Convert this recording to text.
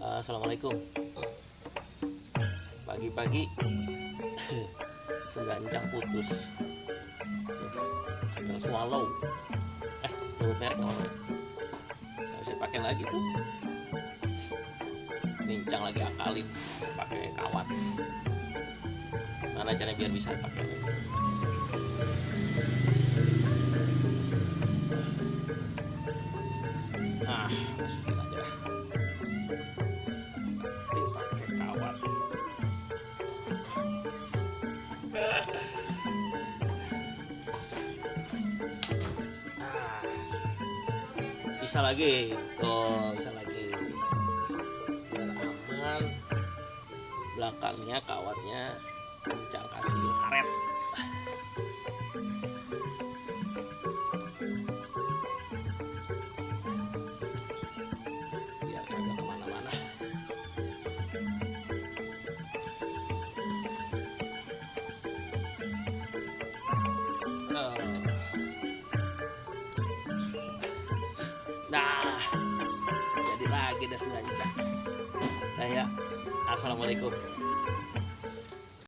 Assalamualaikum. Pagi-pagi senggancang putus. Senggang swallow. Menurut merek namanya. Gak bisa pakai lagi tuh. Nincang lagi akalin pakai kawat. Mana caranya biar bisa pakai? Masukin aja. Pakai kawat. Bisa lagi, bisa lagi. Biar aman. Belakangnya kawatnya kencang, kasih karet. Biar kagak kemana-mana. Nah, jadi lagi dah sengaja. Ya, assalamualaikum.